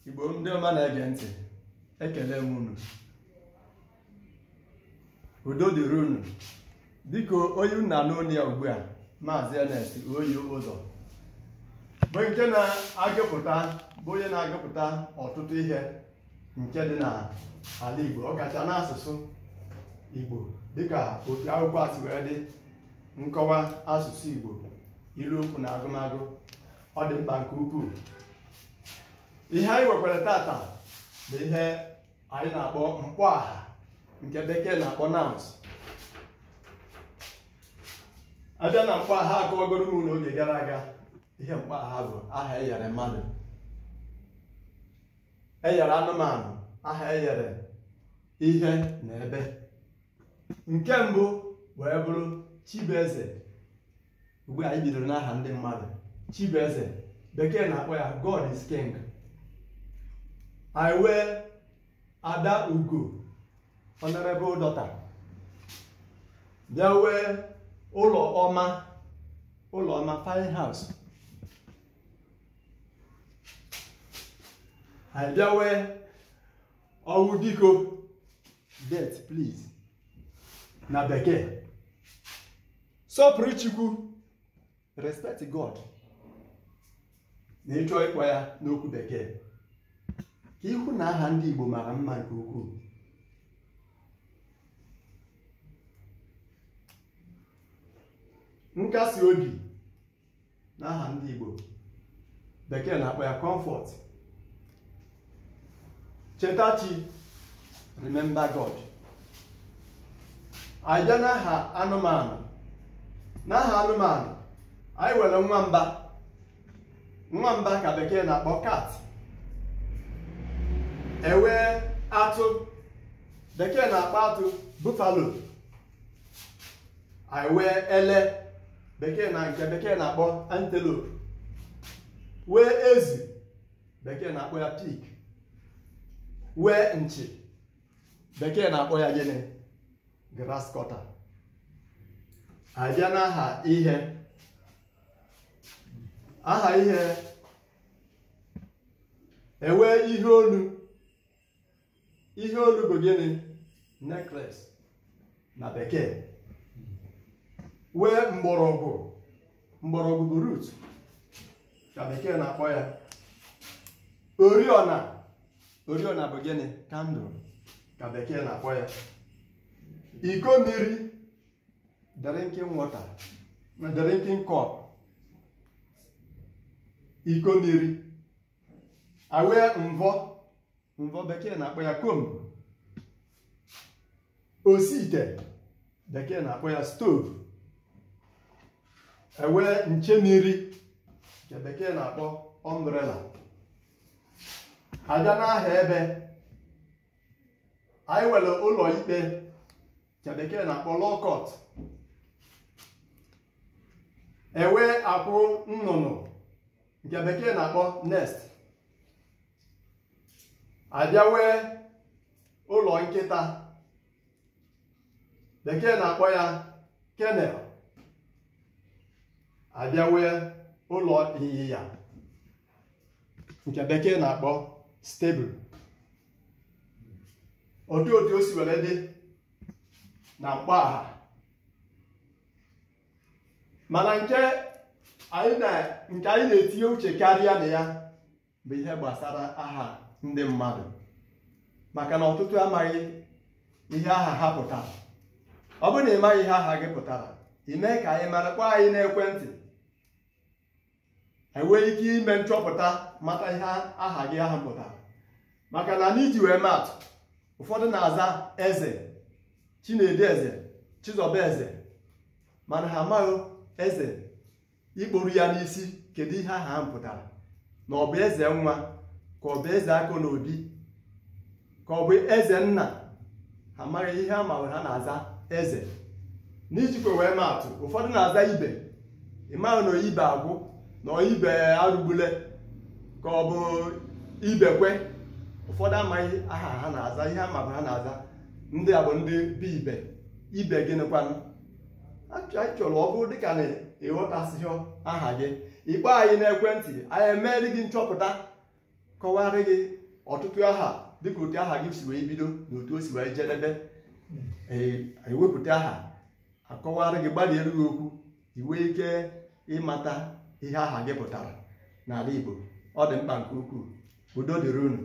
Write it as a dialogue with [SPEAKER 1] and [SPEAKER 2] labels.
[SPEAKER 1] Igbo ndị ọma na-ege ntị, ekele m unu. Udo dịrị unu. Biko onye unu na-anụ ya ugbu a, Maazị Ernest Oyi Ụzọ, bụ nke na-agụpụta bụ onye na-agụpụta ọtụtụ ihe nke dị n'ala Igbo, ọkacha n'asụsụ Igbo, dịka otu akwụkwọ asị wee dị, nkọwa asụsụ Igbo, ilu okwu na agụmagụ. Ọ dị mkpa nke ukwuu. Ihe anyị nwekwara tata bụ ihe anyị na-akpọ mkpọaha, nke bekee na-akpọ nouns. Abịa na mkpọaha, akọwagoro m n'oge gara aga ihe mkpọaha bụ: aha enyere mmadụ, enyere anụmanụ, aha enyere ihe na ebe. Nke mbụ wee bụrụ Chibueze. Ugbu a anyị bidoro n'aha ndị mmadụ. Chibueze, bekee na-akpọ ya God is King. I wee Ada Ugo, Honorable Daughter. Bịa wee ụlọ ọma, fine house. I bịa wee ọwụ diko, death please na bekee. Sọpụrụ Chukwu, respect God, na ịchọ ịkpọ ya n'okwu bekee, ka ihu na aha ndị Igbo mara mma nke ukwuu. Nkasi obi na aha ndị Igbo, bekee na-akpọ ya comfort. Chetachi, remember God. Abịa n'aha anụmanụ. N'aha anụmanụ, anyị nwere nwamba. Nwamba ka bekee na-akpọ cat. Ewee atụ, bekee na-akpọ atụ buffalo. Anyị wee ele, nke bekee na-akpọ antelope. Wee ezi, bekee na-akpọ ya pig. Wee nchi, bekee na-akpọ ya gịnị? Grass cutter. Abịa n'aha ihe. Aha ihe, ewee ihe olu. Ihe olu bụ gịnị? Necklace na bekee. Wee mgbọrọgwụ. Mgbọrọgwụ bụ root ka bekee na-akpọ ya. Oriọna. Oriọna bụ gịnị? Candle ka bekee na-akpọ ya. Iko mmiri, drinking water na drinking cup. Iko mmiri. Awee mvọ, bekee na-akpọ ya comb. Osiite, bekee na-akpọ ya stove. Ewee nche mmiri, nke bekee na-akpọ umbrella. Abịa n'aha ebe, anyị nwere ụlọ ikpe, nke bekee na-akpọ law court. Ewee akwụ nnụnụ, nke bekee na-akpọ nest. Abịa wee ụlọ nkịta, bekee na-akpọ ya kennel. Abịa wee ụlọ ịnyịnya, nke bekee na-akpọ stable. Otu o si were dị na mkpọaha. Mana nke anyị na-etinye uche karịa na ya bụ ihe gbasara aha ndị mmadụ, maka na ọtụtụ amaghị ihe aha ha pụtara. Ọ bụrụ na ị maghị ihe aha gị pụtara, ime ka anyị mara, kpọọ anyị n'ekwentị, enwee ike ime nchọpụta, mata ihe aha gị ahụ pụtara. Maka na n'iji wee maatụ, ụfọdụ na-aza Eze, Chinedu Eze, Chizoba Eze, mana ha amaghị eze ikporu ya n'isi kedu ihe aha ha pụtara, na ọ bụ eze nwa, ka ọ bụ eze akụ na obi, ka ọ bụ eze nna. Ha amaghị ihe ama ha na-aza eze. N'ijikwa wee maatụ, ụfọdụ na-aza ibe, ịmaghị na oyibe agwụ, na oyibe arụgbule, ka ọ bụ ibekwe. Ụfọdụ amaghị aha ha na-aza, ihe ama ha na-aza. Ndị a bụ ndị bụ ibe gịnịkwanụ. Anyị chọrọ ọ bụrụ dịka na ịghọtasịghị aha gị, ịkpọ anyị n'ekwentị, anyị emeere gị nchọpụta kọwara gị ọtụtụ aha dịka otu aha gị si wee bido na otu o si wee jedebe. Ewepụta aha akọwara gị, gbalịere gị okwu iwee ike ịmata ihe aha gị pụtara n'ala Igbo. Ọ dị mkpa nke ukwuu. Udo dịrị unu.